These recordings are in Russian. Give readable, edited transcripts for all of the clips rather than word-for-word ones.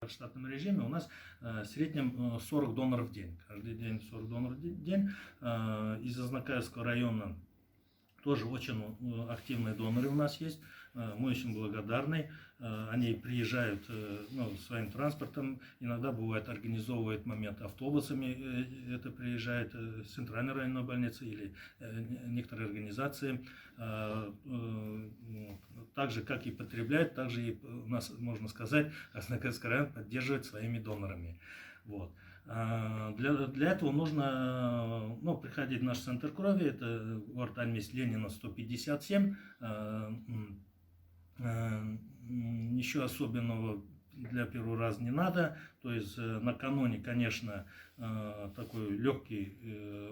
В штатном режиме у нас в среднем 40 доноров в день. Каждый день 40 доноров в день. Из Азнакаевского района тоже очень активные доноры у нас есть. Мы очень благодарны. Они приезжают своим транспортом. Иногда бывает организовывают момент автобусами. Это приезжает с центральной районной больницы или некоторые организации. Так же, как и потребляют, так же и у нас, можно сказать, Азнакаевский район поддерживает своими донорами. Вот. Для этого нужно приходить в наш центр крови, это город Альмейск, Ленина, 157. Ничего особенного для первого раза не надо. То есть накануне, конечно, такой легкий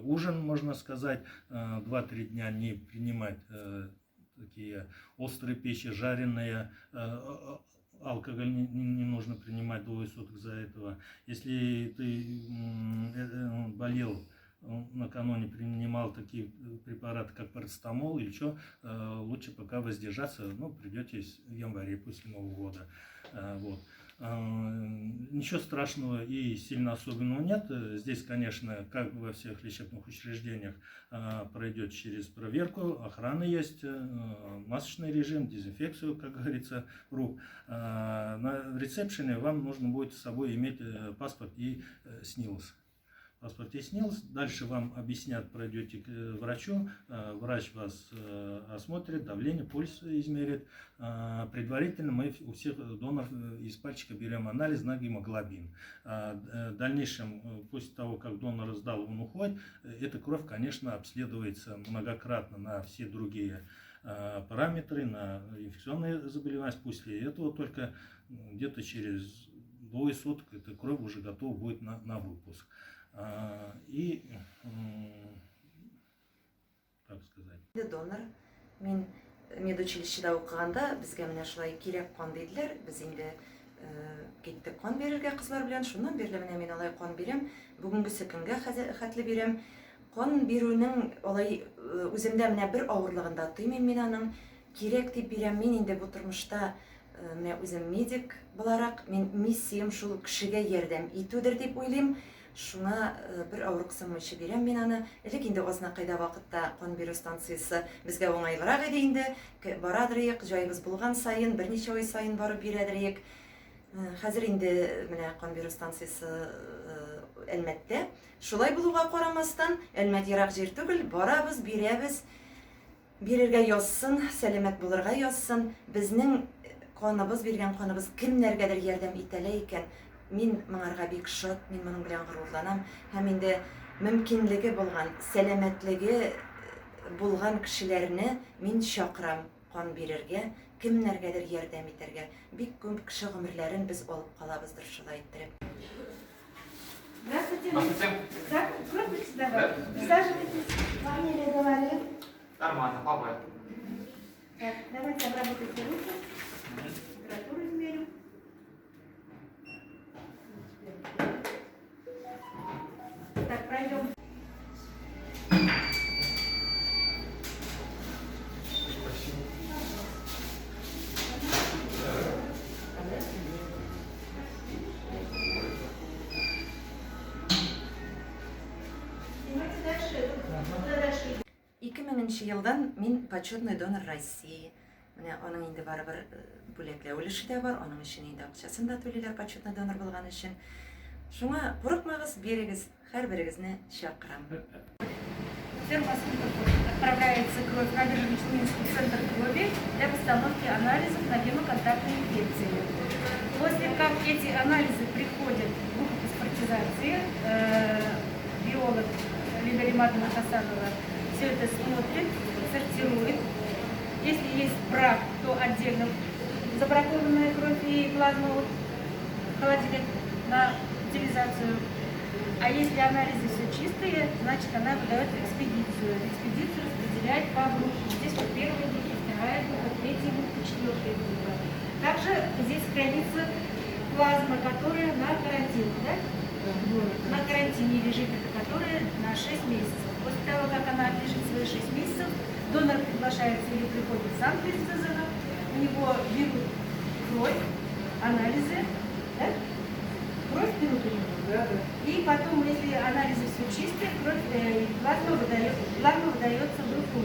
ужин, можно сказать, 2-3 дня не принимать такие острые пищи, жареные. Алкоголь не нужно принимать 2 суток за этого. Если ты болел, накануне принимал такие препараты, как парацетамол или что, лучше пока воздержаться, придете в январе после Нового года. Вот. Ничего страшного и сильно особенного нет. Здесь, конечно, как во всех лечебных учреждениях, пройдет через проверку, охрана есть, масочный режим, дезинфекцию, как говорится, рук. На ресепшене вам нужно будет с собой иметь паспорт и СНИЛС. Паспорт и СНИЛС. Дальше вам объяснят, пройдете к врачу, врач вас осмотрит, давление, пульс измерит. Предварительно мы у всех доноров из пальчика берем анализ на гемоглобин. В дальнейшем, после того, как донор сдал, он уходит, эта кровь, конечно, обследуется многократно на все другие параметры, на инфекционные заболевания. После этого только где-то через 2 суток эта кровь уже готова будет на выпуск. Как сказать? Донор. Мен медучилищеда оқығанда бізге міне шулай керек қан деділер. Біз енді кеттік қан берерге қызлар белән. Шуннан берле менә мен алай қан берем. Бүгенгесе көнгә хәтле берем. Қан берүнең алай үземдә менә бер авырлыгында тоймыйм мин аның. Кирәк дип бирәм. Мин инде бу тормышта менә үзем медик буларак, мен миссиям шул кешегә ярдәм итүдер дип уйлыйм. Шуңа бер авырыксынмыйча бирәм мин аны. Элек инде Азнакайда вакытта кан бирү станциясы безгә уңайлырак иде инде. Барадырык, җайыбыз булган сайын, берничә ай сайын барып бирәдерик. Хәзер инде менә кан бирү станциясы Әлмәттә. Шулай булуга карамастан, Әлмәт ерак җир түгел, барабыз, бирәбез. Бирергә язсын, сәламәт булырга язсын. Безнең каныбыз, биргән каныбыз кемнәргәдер ярдәм итәләр икән. Мин моңарга бик шат, мин моның белән горурланам. Һәм инде мөмкинлеге булган, сәламәтлеге булган кешеләрне мин чакырам кан бирергә, кемнәргәдер ярдәм итәргә. Бик күп кеше гомерләрен без алып калабыздыр шулай иттереп. Здравствуйте. Здравствуйте. Давай. Присаживайтесь. Фамилия говорит. Нормально, папа. Так, давайте обработайте руки. Температуру измерим. Так, пройдем. Дальше. 2000 елдан мин почетный донор России. Менә аның инде барыбер бүләкләү өлеше дә бар, аның өчен инде акчасын да түлиләр почетный донор булган өчен. Шуңа курыкмагыз, бирегез, һәрберегезне чакырам. Отправляется кровь в Набережно-Челнинский центр крови для постановки анализов на гемоконтактные инфекции. После как эти анализы приходят в группу паспортизации, биолог Лида Римадовна Хасанова все это смотрит, сортирует. Если есть брак, то отдельно забракованная кровь и плазма в холодильник на утилизацию. А если анализы все чистые, значит она выдает в экспедицию. Экспедицию распределяет по группам. Здесь вот первая группа, вторая группа, третья группа, четвертая группа. Также здесь хранится плазма, которая на карантине, да? На карантине лежит, это которая на 6 месяцев. После того, как она лежит свои 6 месяцев, донор приглашается или приходит сам без вызова, у него берут кровь, анализы, да? И потом, если анализы все чистые, кровь плазма выдается в БФУ.